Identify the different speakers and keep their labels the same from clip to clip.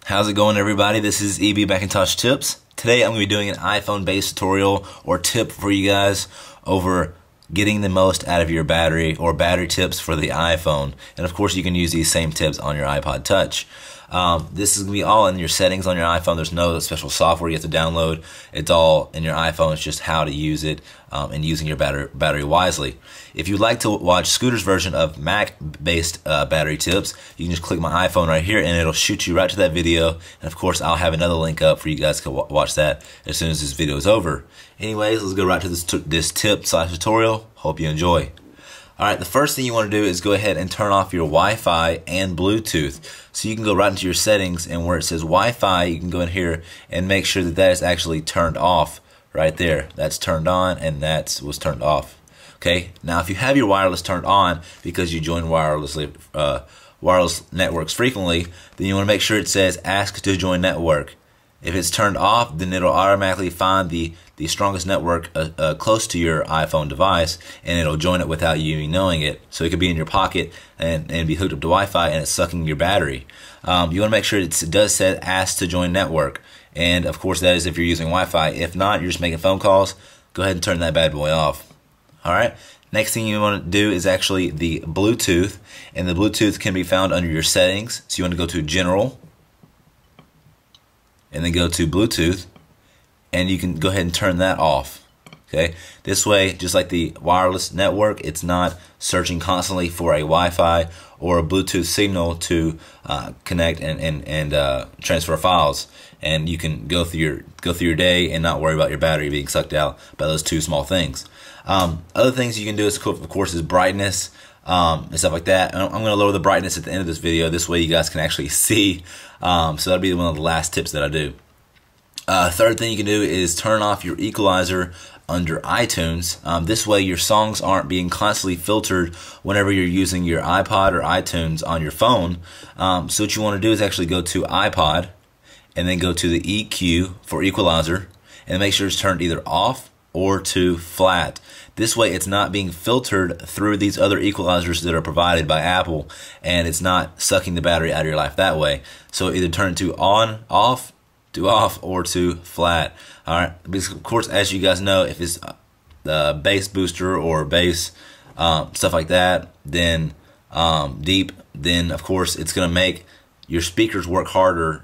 Speaker 1: How's it going, everybody? This is MacintoshTipz. Today I'm going to be doing an iPhone based tutorial or tip for you guys over getting the most out of your battery or battery tips for the iPhone. And of course you can use these same tips on your iPod Touch. This is going to be all in your settings on your iPhone. There's no special software you have to download. It's all in your iPhone. It's just how to use it and using your battery wisely. If you'd like to watch Scooter's version of Mac-based battery tips, you can just click my iPhone right here and it'll shoot you right to that video. And of course, I'll have another link up for you guys to watch that as soon as this video is over. Anyways, let's go right to this tip/tutorial. Hope you enjoy. Alright, the first thing you want to do is go ahead and turn off your Wi-Fi and Bluetooth. So you can go right into your settings, and where it says Wi-Fi, you can go in here and make sure that that is actually turned off right there. That's turned on and that was turned off. Okay, now if you have your wireless turned on because you join wireless networks frequently, then you want to make sure it says ask to join network. If it's turned off, then it'll automatically find the strongest network close to your iPhone device, and it'll join it without you even knowing it. So it could be in your pocket and be hooked up to Wi-Fi, and it's sucking your battery. You want to make sure it does say ask to join network, and of course that is if you're using Wi-Fi. If not, you're just making phone calls, go ahead and turn that bad boy off. Alright, next thing you want to do is actually the Bluetooth, and the Bluetooth can be found under your settings. So you want to go to General, and then go to Bluetooth, and you can go ahead and turn that off. Okay, this way, just like the wireless network, it's not searching constantly for a Wi-Fi or a Bluetooth signal to connect and transfer files, and you can go through your day and not worry about your battery being sucked out by those two small things. Other things you can do is, of course, is brightness and stuff like that. And I'm going to lower the brightness at the end of this video. This way you guys can actually see. So that'll be one of the last tips that I do. Third thing you can do is turn off your equalizer under iTunes. This way your songs aren't being constantly filtered whenever you're using your iPod or iTunes on your phone. So what you want to do is actually go to iPod and then go to the EQ for equalizer and make sure it's turned either off or to flat. This way it's not being filtered through these other equalizers that are provided by Apple, and it's not sucking the battery out of your life that way. So either turn it to on, off, to off, or to flat. Alright, because of course, as you guys know, if it's the bass booster or bass stuff like that, then deep, then of course it's going to make your speakers work harder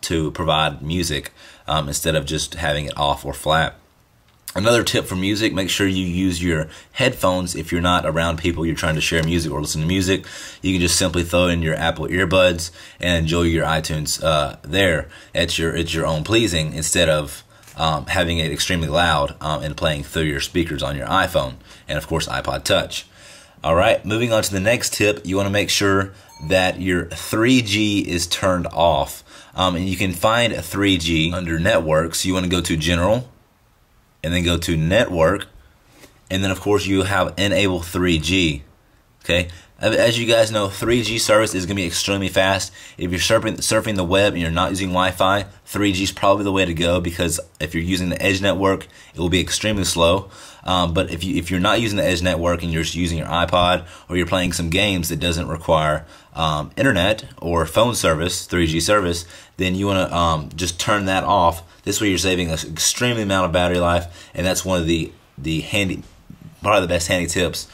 Speaker 1: to provide music instead of just having it off or flat. Another tip for music, make sure you use your headphones if you're not around people you're trying to share music or listen to music. You can just simply throw in your Apple earbuds and enjoy your iTunes there at your own pleasing, instead of having it extremely loud and playing through your speakers on your iPhone and of course iPod Touch. Alright, moving on to the next tip, you want to make sure that your 3G is turned off. And you can find 3G under networks. You want to go to General, and then go to Network, and then of course you have Enable 3G. Okay, as you guys know, 3G service is going to be extremely fast. If you're surfing the web and you're not using Wi-Fi, 3G is probably the way to go, because if you're using the Edge network, it will be extremely slow. But if you're not using the Edge network and you're just using your iPod, or you're playing some games that doesn't require internet or phone service, 3G service, then you want to just turn that off. This way you're saving an extremely amount of battery life, and that's one of the handy, probably the best handy tips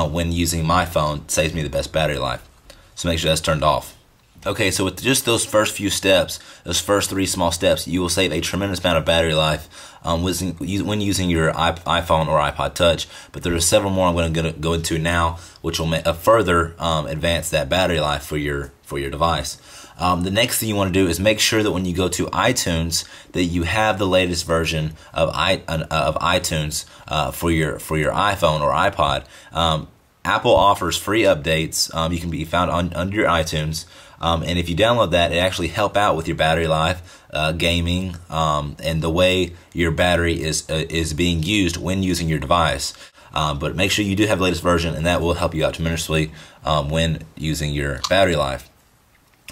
Speaker 1: when using my phone. It saves me the best battery life. So make sure that's turned off. Okay, so with just those first few steps, those first 3 small steps, you will save a tremendous amount of battery life when using your iPhone or iPod Touch. But there are several more I'm going to go into now, which will further advance that battery life for your device. The next thing you want to do is make sure that when you go to iTunes, that you have the latest version of iTunes for your iPhone or iPod. Apple offers free updates. You can be found under your iTunes, and if you download that, it actually help out with your battery life, gaming, and the way your battery is being used when using your device. But make sure you do have the latest version, and that will help you out tremendously when using your battery life.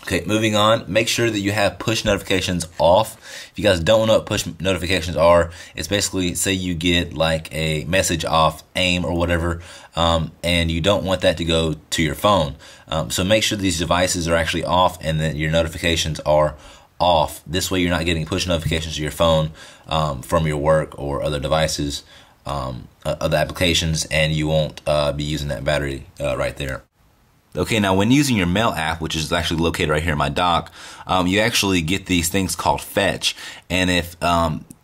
Speaker 1: Okay, moving on, make sure that you have push notifications off. If you guys don't know what push notifications are, it's basically, say you get like a message off AIM or whatever, and you don't want that to go to your phone. So make sure these devices are actually off and that your notifications are off. This way you're not getting push notifications to your phone from your work or other devices, other applications, and you won't be using that battery right there. Okay, now when using your Mail app, which is actually located right here in my dock, you actually get these things called fetch, and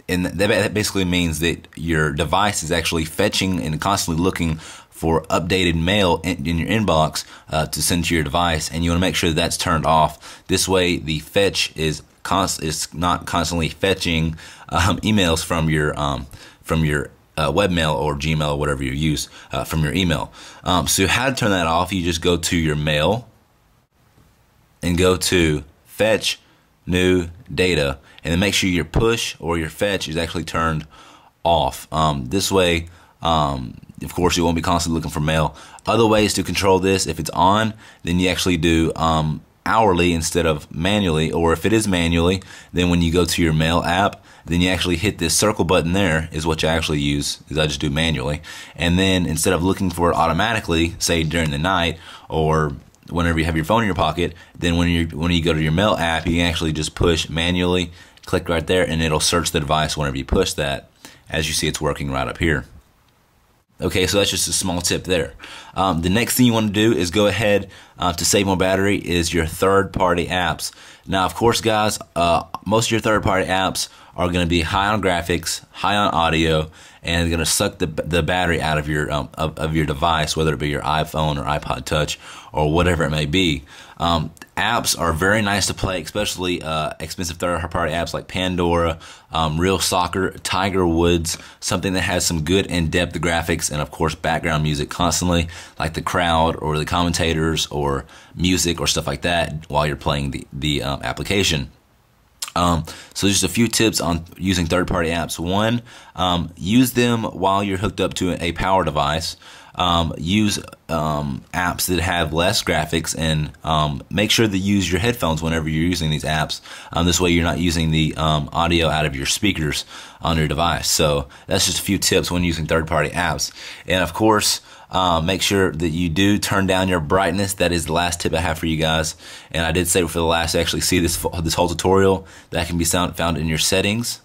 Speaker 1: and that basically means that your device is actually fetching and constantly looking for updated mail in your inbox to send to your device, and you want to make sure that that's turned off. This way, the fetch is not constantly fetching emails from your webmail or Gmail or whatever you use from your email. So how to turn that off? You just go to your Mail and go to Fetch New Data, and then make sure your push or your fetch is actually turned off. This way, of course, you won't be constantly looking for mail. Other ways to control this: if it's on, then you actually do hourly instead of manually, or if it is manually, then when you go to your Mail app, then you actually hit this circle button there is what you actually use, is I just do manually. And then instead of looking for it automatically, say during the night or whenever you have your phone in your pocket, then when you go to your Mail app, you can actually just push manually, click right there, and it'll search the device whenever you push that. As you see, it's working right up here. Okay, so that's just a small tip there. The next thing you want to do is go ahead to save more battery is your third-party apps. Now, of course, guys, most of your third-party apps are going to be high on graphics, high on audio, and going to suck the battery out of your device, whether it be your iPhone or iPod Touch or whatever it may be. Apps are very nice to play, especially expensive third-party apps like Pandora, Real Soccer, Tiger Woods, something that has some good in-depth graphics and, of course, background music constantly, like the crowd or the commentators or music or stuff like that while you're playing the application. So just a few tips on using third-party apps. One, use them while you're hooked up to a power device. Use apps that have less graphics, and make sure that you use your headphones whenever you're using these apps. This way you're not using the audio out of your speakers on your device. So that's just a few tips when using third-party apps. And of course, make sure that you do turn down your brightness. That is the last tip I have for you guys. And I did say for the last, actually see this whole tutorial, that can be found in your settings.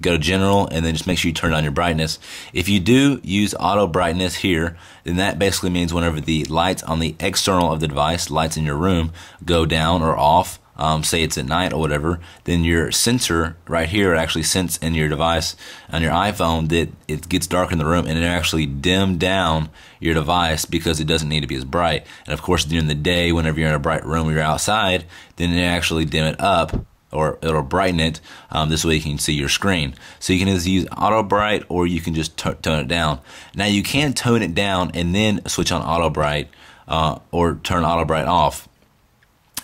Speaker 1: Go to general and then just make sure you turn on your brightness. If you do use auto brightness here, then that basically means whenever the lights on the external of the device, lights in your room, go down or off, say it's at night or whatever, then your sensor right here actually sense in your device on your iPhone that it gets dark in the room, and it actually dim down your device because it doesn't need to be as bright. And of course during the day, whenever you're in a bright room or you're outside, then it actually dim it up, or it'll brighten it. This way you can see your screen. So you can either use auto bright, or you can just tone it down. Now you can tone it down and then switch on auto bright, or turn auto bright off,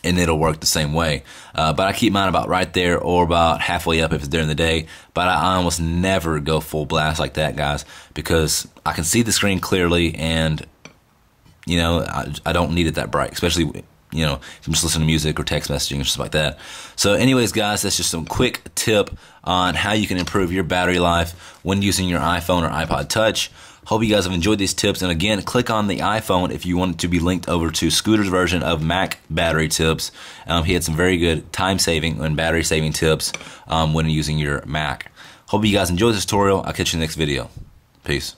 Speaker 1: and it'll work the same way. But I keep mine about right there or about halfway up if it's during the day. But I almost never go full blast like that, guys, because I can see the screen clearly, and you know, I don't need it that bright, especially, you know, if I'm just listening to music or text messaging or stuff like that. So anyways, guys, that's just some quick tip on how you can improve your battery life when using your iPhone or iPod Touch. Hope you guys have enjoyed these tips. And again, click on the iPhone if you want it to be linked over to Scooter's version of Mac Battery Tipz. He had some very good time-saving and battery-saving tips when using your Mac. Hope you guys enjoyed this tutorial. I'll catch you in the next video. Peace.